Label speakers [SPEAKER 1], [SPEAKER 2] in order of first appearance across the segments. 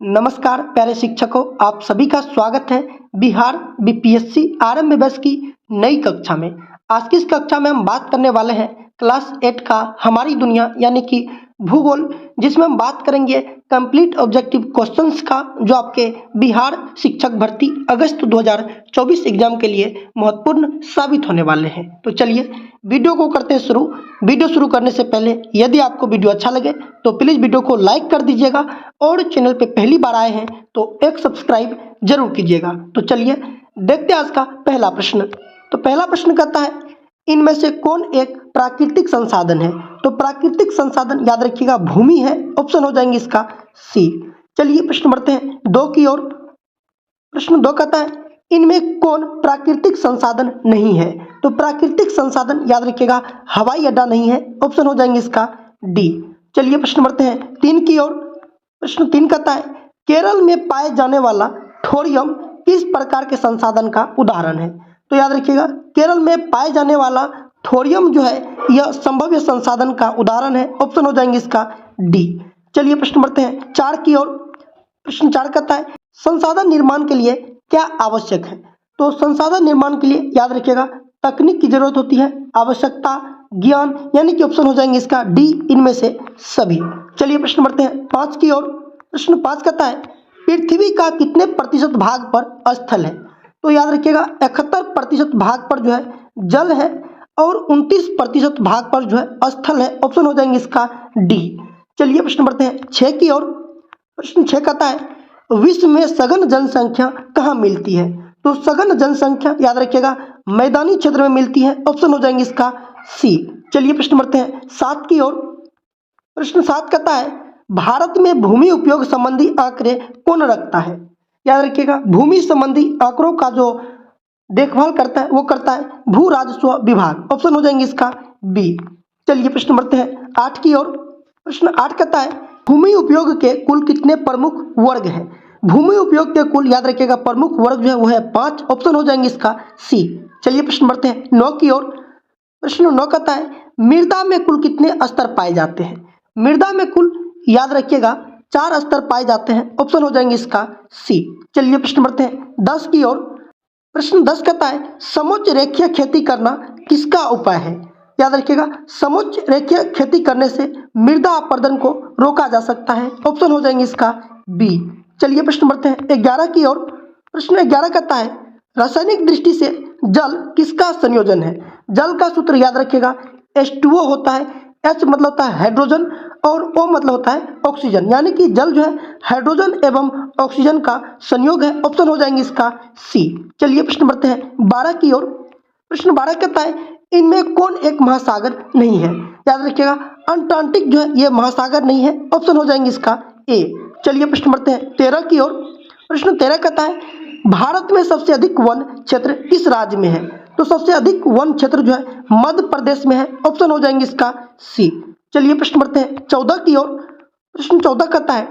[SPEAKER 1] नमस्कार प्यारे शिक्षकों, आप सभी का स्वागत है बिहार बीपीएससी आरंभ बैच की नई कक्षा में। आज की इस कक्षा में हम बात करने वाले हैं क्लास 8 का हमारी दुनिया यानी कि भूगोल, जिसमें हम बात करेंगे कंप्लीट ऑब्जेक्टिव क्वेश्चंस का, जो आपके बिहार शिक्षक भर्ती अगस्त 2024 एग्जाम के लिए महत्वपूर्ण साबित होने वाले हैं। तो चलिए वीडियो को करते हैं शुरू। वीडियो शुरू करने से पहले यदि आपको वीडियो अच्छा लगे तो प्लीज़ वीडियो को लाइक कर दीजिएगा और चैनल पे पहली बार आए हैं तो एक सब्सक्राइब जरूर कीजिएगा। तो चलिए देखते हैं आज का पहला प्रश्न। तो पहला प्रश्न कहता है, इनमें से कौन एक प्राकृतिक संसाधन है? तो प्राकृतिक संसाधन याद रखिएगा भूमि है। ऑप्शन हो जाएंगे इसका सी। चलिए प्रश्न बढ़ते हैं 2 की ओर। प्रश्न 2 कहता है, इनमें कौन प्राकृतिक संसाधन नहीं है? तो प्राकृतिक संसाधन याद रखिएगा हवाई अड्डा नहीं है। ऑप्शन हो जाएंगे इसका डी। चलिए प्रश्न बढ़ते हैं 3 की ओर। प्रश्न 3 कहता है, केरल में पाए जाने वाला थोरियम किस प्रकार के संसाधन का उदाहरण है? तो याद रखिएगा केरल में पाए जाने वाला थोरियम जो है यह संभाव्य संसाधन का उदाहरण है। ऑप्शन हो जाएंगे इसका डी। चलिए प्रश्न बढ़ते हैं 4 की ओर। प्रश्न 4 कहता है, संसाधन निर्माण के लिए क्या आवश्यक है? तो संसाधन निर्माण के लिए याद रखिएगा तकनीक की जरूरत होती है, आवश्यकता, ज्ञान, यानी कि ऑप्शन हो जाएंगे इसका डी, इनमें से सभी। चलिए प्रश्न बढ़ते हैं 5 की ओर। प्रश्न 5 कहता है, पृथ्वी का कितने प्रतिशत भाग पर स्थल है? तो याद रखिएगा 71% भाग पर जो है जल है और 29% भाग पर जो है स्थल है। ऑप्शन हो जाएंगे इसका डी। चलिए प्रश्न बढ़ते हैं 6 की ओर। प्रश्न 6 कहता है, विश्व में सघन जनसंख्या कहाँ मिलती है? तो सघन जनसंख्या याद रखिएगा मैदानी क्षेत्र में मिलती है। ऑप्शन हो जाएंगे इसका सी। चलिए प्रश्न बढ़ते हैं 7 की ओर। प्रश्न 7 कहता है, भारत में भूमि उपयोग संबंधी आंकड़े कौन रखता है? याद रखिएगा भूमि संबंधी आंकड़ों का जो देखभाल करता है वो करता है भू राजस्व विभाग। ऑप्शन हो जाएंगे इसका बी। चलिए प्रश्न बढ़ते हैं 8 की ओर। प्रश्न 8 कहता है, भूमि उपयोग के कुल कितने प्रमुख वर्ग हैं? भूमि उपयोग के कुल याद रखिएगा प्रमुख वर्ग जो है वो है 5। ऑप्शन हो जाएंगे इसका सी। चलिए प्रश्न बढ़ते हैं 9 की ओर। प्रश्न 9 कहता है, मृदा में कुल कितने स्तर पाए जाते हैं? मृदा में कुल याद रखिएगा 4 स्तर पाए जाते हैं। ऑप्शन हो जाएंगे इसका सी। चलिए प्रश्न बढ़ते हैं 10 की ओर। प्रश्न 10 कहता है, समोच्च रेखीय खेती करना किसका उपाय है? याद रखिएगा समोच्च रेखीय खेती करने से मृदा अपरदन को रोका जा सकता है। ऑप्शन हो जाएंगे इसका बी। चलिए प्रश्न बढ़ते हैं 11 की ओर। प्रश्न 11 कहता है, रासायनिक दृष्टि से जल किसका संयोजन है? जल का सूत्र याद रखिएगा H2O होता है। H मतलब होता है हाइड्रोजन और O मतलब होता है ऑक्सीजन, यानी कि जल जो है हाइड्रोजन एवं ऑक्सीजन का संयोग है। ऑप्शन हो जाएंगे इसका सी। चलिए प्रश्न बढ़ते हैं 12 की ओर। प्रश्न 12 कहता है, इनमें कौन एक महासागर नहीं है? याद रखिएगा अंटार्कटिक जो है ये महासागर नहीं है। ऑप्शन हो जाएंगे इसका ए। चलिए प्रश्न बढ़ते हैं 13 की ओर। प्रश्न 13 कहता है, भारत में सबसे अधिक वन क्षेत्र किस राज्य में है? तो सबसे अधिक वन क्षेत्र जो है मध्य प्रदेश में है। ऑप्शन हो जाएंगे इसका सी। चलिए प्रश्न बढ़ते हैं 14 की ओर। प्रश्न 14 कहता है,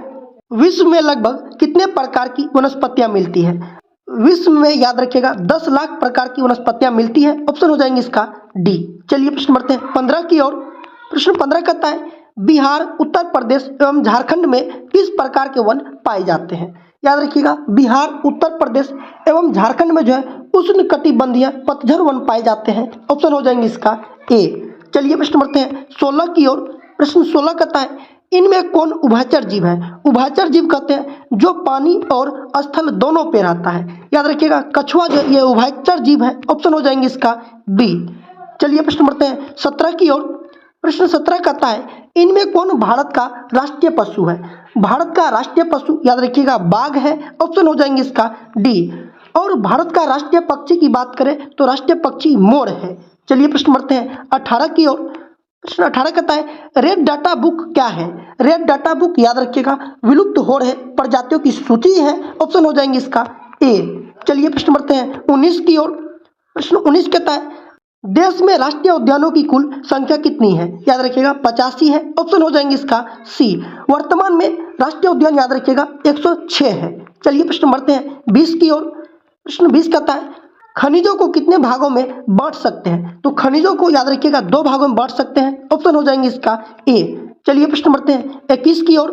[SPEAKER 1] विश्व में लगभग कितने प्रकार की वनस्पतियां मिलती है? विश्व में याद रखिएगा 10 लाख प्रकार की वनस्पतियां मिलती है। ऑप्शन हो जाएंगे इसका डी। चलिए प्रश्न बढ़ते हैं 15 की ओर। प्रश्न 15 कहता है, बिहार, उत्तर प्रदेश एवं झारखंड में किस प्रकार के वन पाए जाते हैं? याद रखिएगा बिहार, उत्तर प्रदेश एवं झारखंड में जो है उष्णकटिबंधीय पतझड़ वन पाए जाते हैं। ऑप्शन हो जाएंगे इसका ए। चलिए प्रश्न बढ़ते हैं 16 की ओर। प्रश्न 16 कहता है, इनमें कौन उभयचर जीव है? उभयचर जीव कहते हैं जो पानी और स्थल दोनों पे रहता है। याद रखिएगा कछुआ जो ये उभयचर जीव है। ऑप्शन हो जाएंगे इसका बी। चलिए प्रश्न बढ़ते हैं 17 की ओर। प्रश्न 17 कहता है, इनमें कौन भारत का राष्ट्रीय पशु है? भारत का राष्ट्रीय पशु याद रखिएगा बाघ है। ऑप्शन हो जाएंगे इसका डी। और भारत का राष्ट्रीय पक्षी की बात करें तो राष्ट्रीय पक्षी मोर है। चलिए प्रश्न बढ़ते हैं 18 की ओर। प्रश्न 18 कहता है, रेड डाटा बुक क्या है? रेड डाटा बुक याद रखिएगा विलुप्त हो रहे प्रजातियों की सूची है। ऑप्शन हो जाएंगे इसका ए। चलिए प्रश्न बढ़ते हैं 19 की ओर। प्रश्न 19 कहता है, देश में राष्ट्रीय उद्यानों की कुल संख्या कितनी है? याद रखिएगा 85 है। ऑप्शन हो जाएंगे इसका सी। वर्तमान में राष्ट्रीय उद्यान याद रखिएगा 106 है। चलिए प्रश्न बढ़ते हैं 20 की ओर। प्रश्न 20 कहता है, खनिजों को कितने भागों में बांट सकते हैं? तो खनिजों को याद रखिएगा 2 भागों में बांट सकते हैं। ऑप्शन हो जाएंगे इसका ए। चलिए प्रश्न बढ़ते हैं 21 की ओर।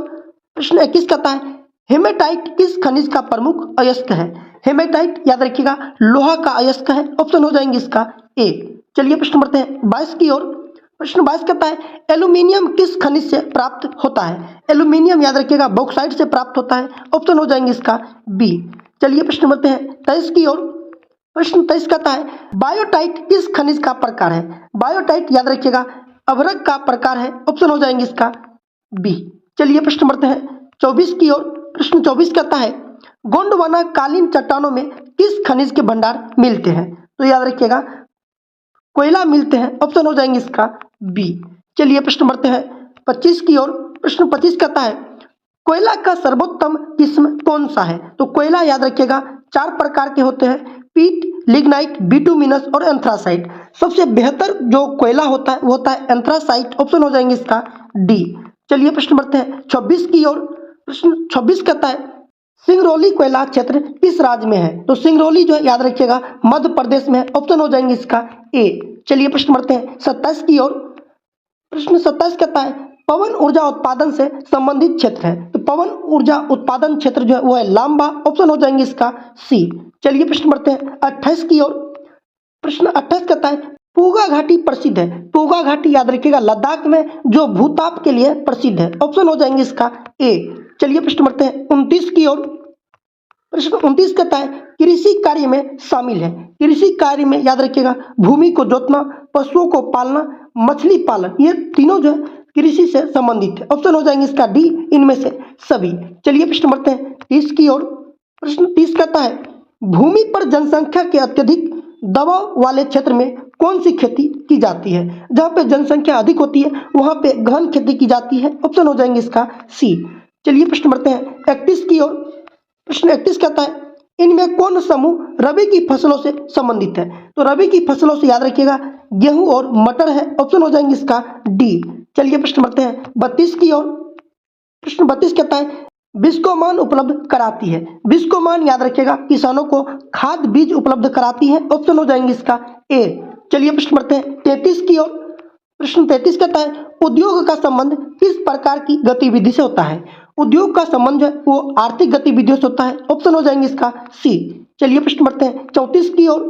[SPEAKER 1] प्रश्न 21 कहता है, हेमेटाइट किस खनिज का प्रमुख अयस्क है? हेमेटाइट याद रखिएगा लोहा का अयस्क है। ऑप्शन हो जाएंगे इसका ए। चलिए प्रश्न बढ़ते हैं 22 की ओर। प्रश्न 22 कहता है एल्यूमिनियम किस खनिज से प्राप्त होता है? एल्यूमिनियम याद रखिएगा बॉक्साइट से प्राप्त होता है। ऑप्शन हो जाएंगे इसका बी। चलिए प्रश्न बढ़ते हैं 23 की ओर। प्रश्न 23 कहता है बायोटाइट किस खनिज का प्रकार है? बायोटाइट याद रखिएगा अभ्रक का प्रकार है। ऑप्शन हो जाएंगे इसका बी। चलिए प्रश्न बढ़ते हैं 24 की ओर। प्रश्न 24 कहता है गोंडवाना कालीन चट्टानों में किस खनिज के भंडार मिलते हैं? तो याद रखिएगा कोयला मिलते हैं। ऑप्शन हो जाएंगे इसका बी। चलिए प्रश्न बढ़ते हैं 25 की ओर। प्रश्न 25 कहता है कोयला का सर्वोत्तम किस्म कौन सा है? तो कोयला याद रखिएगा 4 प्रकार के होते हैं, पीट, लिग्नाइट, बिटुमिनस और एंथ्रासाइट। सबसे बेहतर जो कोयला होता है वो होता है एंथ्रासाइट। ऑप्शन हो जाएंगे इसका डी। चलिए प्रश्न बढ़ते हैं 26 की ओर। प्रश्न 26 कहता है सिंगरौली कोयला क्षेत्र किस राज्य में है? तो सिंगरौली जो है याद रखिएगा मध्य प्रदेश में है। ऑप्शन हो जाएंगे इसका ए। चलिए प्रश्न बढ़ते हैं 27 की ओर। प्रश्न 27 कहता है पवन ऊर्जा उत्पादन से संबंधित क्षेत्र है। तो पवन ऊर्जा उत्पादन क्षेत्र जो है वो है लांबा। ऑप्शन हो जाएंगे इसका सी। चलिए प्रश्न बढ़ते हैं 28 की ओर। प्रश्न 28 कहता है पूगा घाटी प्रसिद्ध है। पूगा घाटी याद रखिएगा लद्दाख में जो भूताप के लिए प्रसिद्ध है। ऑप्शन हो जाएंगे इसका ए। चलिए प्रश्न बढ़ते हैं 29 की ओर। प्रश्न 29 कहता है कृषि कार्य में शामिल है। कृषि कार्य में याद रखिएगा भूमि को जोतना, पशुओं को पालना, मछली पालन, ये तीनों जो है कृषि से संबंधित है। ऑप्शन हो जाएंगे इसका डी इनमें से सभी। चलिए प्रश्न बढ़ते हैं 30 की ओर। प्रश्न 30 कहता है भूमि पर जनसंख्या के अत्यधिक दबाव वाले क्षेत्र में कौन सी खेती की जाती है? जहाँ पे जनसंख्या अधिक होती है वहाँ पे गहन खेती की जाती है। ऑप्शन हो जाएंगे इसका सी। चलिए प्रश्न बढ़ते हैं 31 की ओर। प्रश्न 31 कहता है इनमें कौन समूह रबी की फसलों से संबंधित है? तो रबी की फसलों से याद रखिएगा गेहूं और मटर है। ऑप्शन हो जाएंगे इसका डी। चलिए प्रश्न बढ़ते हैं 32 की ओर। प्रश्न 32 कहता है बिस्कोमान उपलब्ध कराती है। बिस्कोमान याद रखिएगा किसानों को खाद बीज उपलब्ध कराती है। ऑप्शन हो जाएंगे इसका ए। चलिए प्रश्न बढ़ते हैं 33 की ओर। प्रश्न 33 कहता है उद्योग का संबंध किस प्रकार की गतिविधि से होता है? उद्योग का संबंध जो है वो आर्थिक गतिविधियों से होता है। ऑप्शन हो जाएंगे इसका सी। चलिए प्रश्न बढ़ते हैं 34 की ओर।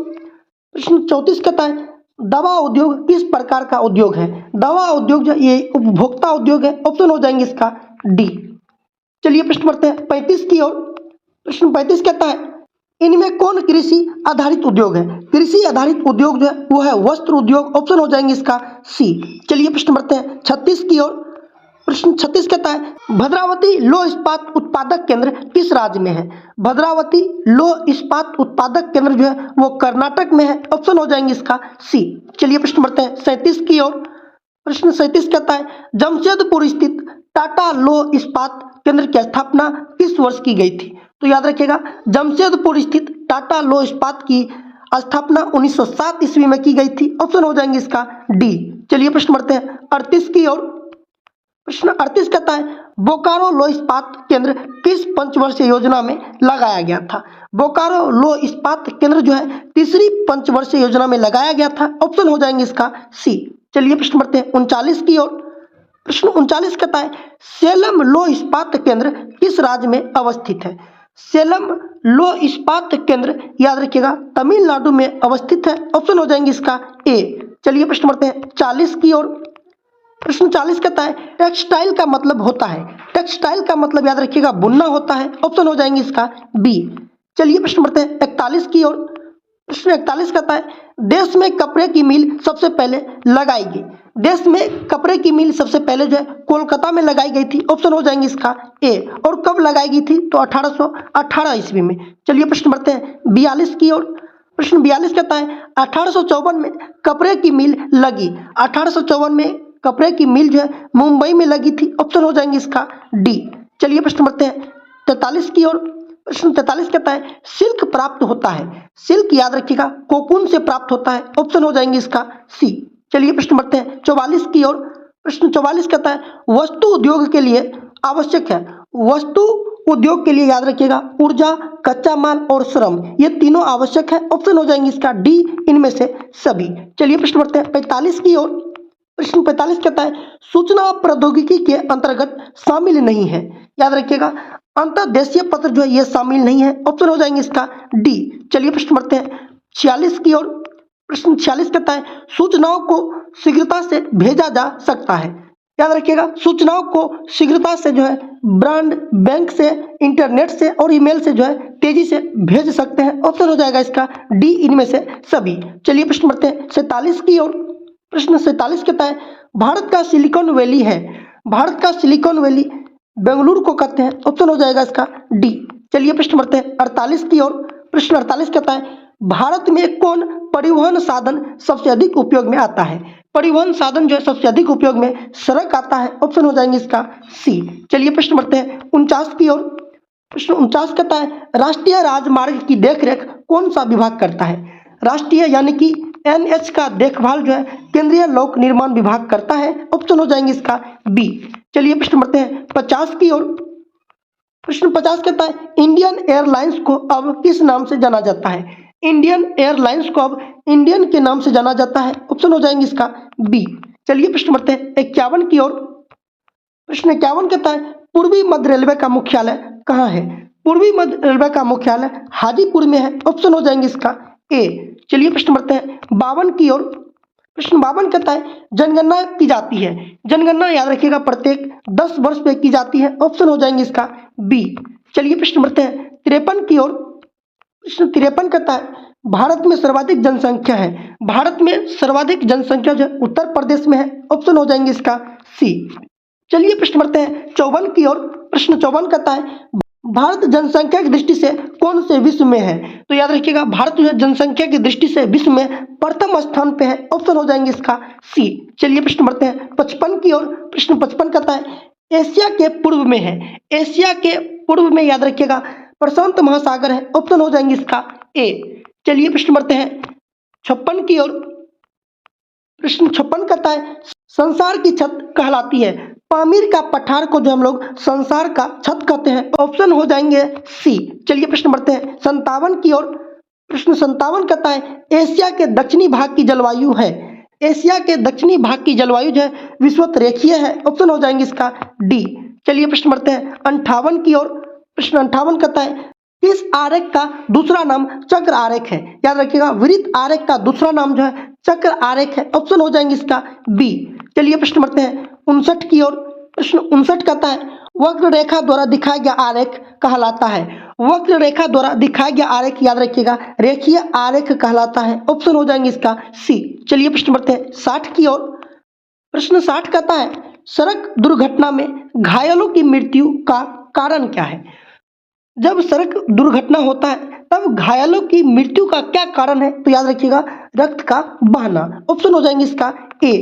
[SPEAKER 1] प्रश्न 34 कहता है दवा उद्योग किस प्रकार का उद्योग है? दवा उद्योग जो ये उपभोक्ता उद्योग है। ऑप्शन हो जाएंगे इसका डी। चलिए प्रश्न बढ़ते हैं 35 की ओर। प्रश्न 35 कहता है इनमें कौन कृषि आधारित उद्योग है? कृषि आधारित उद्योग जो है वो है वस्त्र उद्योग। ऑप्शन हो जाएंगे इसका सी। चलिए प्रश्न बढ़ते हैं 36 की ओर। प्रश्न 36 कहता है भद्रावती लौह इस्पात उत्पादक केंद्र किस राज्य में है? भद्रावती लौह इस्पात उत्पादक केंद्र जो है वो कर्नाटक में है। ऑप्शन हो जाएंगे इसका सी। चलिए प्रश्न बढ़ते हैं 37 की ओर। प्रश्न 37 कहता है जमशेदपुर स्थित टाटा लौह इस्पात केंद्र की स्थापना किस वर्ष की गई थी? तो याद रखिएगा जमशेदपुर स्थित टाटा लौह इस्पात की स्थापना 1907 ईस्वी में की गई थी। ऑप्शन हो जाएंगे इसका डी। चलिए प्रश्न बढ़ते हैं 38 की ओर। प्रश्न 38 कहता है बोकारो लौह इस्पात केंद्र किस पंचवर्षीय योजना में लगाया गया था? बोकारो लौह इस्पात केंद्र जो है तीसरी पंचवर्षीय योजना में लगाया गया था। ऑप्शन हो जाएंगे इसका सी। चलिए प्रश्न बढ़ते हैं 39 की ओर। प्रश्न 39 कहता है सेलम लौह इस्पात केंद्र किस राज्य में अवस्थित है? सेलम लौह इस्पात केंद्र याद रखिएगा तमिलनाडु में अवस्थित है। ऑप्शन हो जाएंगे इसका ए। चलिए प्रश्न बढ़ते हैं 40 की ओर। प्रश्न 40 कहता है टेक्सटाइल का मतलब होता है। टेक्सटाइल का मतलब याद रखिएगा बुनना होता है। ऑप्शन हो जाएंगे इसका बी। चलिए प्रश्न बढ़ते हैं 41 की ओर। प्रश्न 41 कहता है देश में कपड़े की मिल सबसे पहले लगाई गई। देश में कपड़े की मिल सबसे पहले जो है कोलकाता में लगाई गई थी। ऑप्शन हो जाएंगे इसका ए। और कब लगाई गई थी? तो 1818 ईस्वी में। चलिए प्रश्न बढ़ते हैं 42 की ओर। प्रश्न 42 कहता है 1854 में कपड़े की मिल लगी। 1854 में कपड़े की मिल जो है मुंबई में लगी थी। ऑप्शन हो जाएंगे इसका डी। चलिए प्रश्न बढ़ते हैं 43 की ओर। प्रश्न 43 कहता है सिल्क प्राप्त होता है। सिल्क याद रखिएगा कोकून से प्राप्त होता है। ऑप्शन हो जाएंगे इसका सी। चलिए प्रश्न बढ़ते हैं 44 की ओर। प्रश्न 44 कहता है वस्तु उद्योग के लिए आवश्यक है। वस्तु उद्योग के लिए याद रखिएगा ऊर्जा, कच्चा माल और श्रम, ये तीनों आवश्यक है। ऑप्शन हो जाएंगे इसका डी इनमें से सभी। चलिए प्रश्न बढ़ते हैं 45 की ओर। प्रश्न 45 कहता है सूचना प्रौद्योगिकी के अंतर्गत शामिल नहीं है। याद रखिएगा अंतर्देशीय पत्र जो है ये शामिल नहीं है। ऑप्शन हो जाएंगे इसका डी। चलिए प्रश्न बढ़ते हैं 46 की ओर। प्रश्न 46 कहता है सूचनाओं को शीघ्रता से भेजा जा सकता है। याद रखिएगा, सूचनाओं को शीघ्रता से जो है ब्रॉड बैंक से, इंटरनेट से और ईमेल से जो है तेजी से भेज सकते हैं। ऑप्शन हो जाएगा इसका डी, इनमें से सभी। चलिए प्रश्न बढ़ते हैं 47 की ओर। प्रश्न 47 कहता है भारत का सिलिकॉन वैली है। भारत का सिलिकॉन वैली बेंगलुरु को कहते हैं। ऑप्शन हो जाएगा इसका डी। चलिए प्रश्न बढ़ते हैं 48 की ओर। प्रश्न 48 कहता है भारत में कौन परिवहन साधन सबसे अधिक उपयोग में आता है। परिवहन साधन जो है सबसे अधिक उपयोग में सड़क आता है। ऑप्शन हो जाएंगे इसका सी। चलिए प्रश्न बढ़ते हैं 49 की ओर। प्रश्न 49 कहता है राष्ट्रीय राजमार्ग की देखरेख कौन सा विभाग करता है। राष्ट्रीय यानी कि एनएच का देखभाल जो है केंद्रीय लोक निर्माण विभाग करता है। ऑप्शन हो जाएंगे इसका बी। चलिए प्रश्न बढ़ते हैं 50 की ओर। प्रश्न 50 कहता है इंडियन एयरलाइंस को अब किस नाम से जाना जाता है। इंडियन एयरलाइंस को अब इंडियन के नाम से जाना जाता है। ऑप्शन हो जाएंगे इसका बी। चलिए प्रश्न बढ़ते हैं 51 की ओर। प्रश्न 51 कहता है पूर्वी मध्य रेलवे का मुख्यालय कहाँ है। पूर्वी मध्य रेलवे का मुख्यालय हाजीपुर में है। ऑप्शन हो जाएंगे इसका ए। चलिए प्रश्न बढ़ते हैं 52 की ओर। प्रश्न 52 कहता है जनगणना की जाती है। जनगणना याद रखिएगा प्रत्येक 10 वर्ष पे की जाती है। ऑप्शन हो जाएंगे इसका बी। चलिए प्रश्न बढ़ते हैं 53 की ओर। प्रश्न 53 कहता है भारत में सर्वाधिक जनसंख्या है। भारत में सर्वाधिक जनसंख्या जो है उत्तर प्रदेश में है। ऑप्शन हो जाएंगे इसका सी। चलिए प्रश्न बढ़ते हैं 54 की ओर। प्रश्न 54 कहता है भारत जनसंख्या की दृष्टि से कौन से विश्व में है। तो याद रखिएगा भारत जो है जनसंख्या की दृष्टि से विश्व में प्रथम स्थान पे है। ऑप्शन हो जाएंगे इसका सी। चलिए प्रश्न बढ़ते हैं 55 की ओर। प्रश्न 55 कहता है एशिया के पूर्व में है। एशिया के पूर्व में याद रखिएगा प्रशांत महासागर है। ऑप्शन हो जाएंगे इसका ए। चलिए प्रश्न बढ़ते हैं 56 की ओर। प्रश्न 56 कहता है संसार की छत कहलाती है। पामीर का पठार को जो हम लोग संसार का छत कहते हैं। ऑप्शन हो जाएंगे सी। चलिए प्रश्न बढ़ते हैं 57 की ओर। प्रश्न 57 कहता है एशिया के दक्षिणी भाग की जलवायु है। एशिया के दक्षिणी भाग की जलवायु जो है विषुवत रेखीय है। ऑप्शन हो जाएंगे इसका डी। चलिए प्रश्न बढ़ते हैं 58 की ओर। प्रश्न 58 कहता है किस आरेख का दूसरा नाम चक्र आरेख है। याद रखिएगा वृत्त आरेख का दूसरा नाम जो है चक्र आरेख है। ऑप्शन हो जाएंगे इसका बी। चलिए प्रश्न बढ़ते हैं 59 की ओर। प्रश्न 59 कहता है वक्र रेखा द्वारा दिखाया गया आरेख कहलाता है। वक्र रेखा द्वारा दिखाया गया आरेख याद रखिएगा रेखीय आरेख कहलाता है। ऑप्शन हो जाएंगे इसका सी। चलिए प्रश्न बढ़ते हैं 60 की ओर। प्रश्न 60 कहता है सड़क दुर्घटना में घायलों की मृत्यु का कारण क्या है। जब सड़क दुर्घटना होता है तब घायलों की मृत्यु का क्या कारण है। तो याद रखिएगा रक्त का बहना। ऑप्शन हो जाएंगे इसका ए।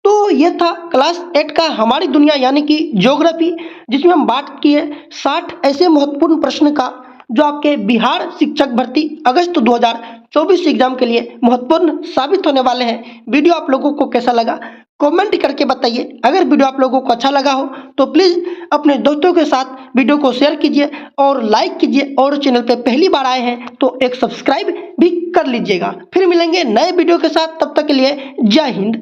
[SPEAKER 1] तो ये था क्लास 8 का हमारी दुनिया यानी कि ज्योग्राफी, जिसमें हम बात किए 60 ऐसे महत्वपूर्ण प्रश्न का जो आपके बिहार शिक्षक भर्ती अगस्त 2024 एग्जाम के लिए महत्वपूर्ण साबित होने वाले हैं। वीडियो आप लोगों को कैसा लगा कमेंट करके बताइए। अगर वीडियो आप लोगों को अच्छा लगा हो तो प्लीज़ अपने दोस्तों के साथ वीडियो को शेयर कीजिए और लाइक कीजिए, और चैनल पे पहली बार आए हैं तो एक सब्सक्राइब भी कर लीजिएगा। फिर मिलेंगे नए वीडियो के साथ, तब तक के लिए जय हिंद।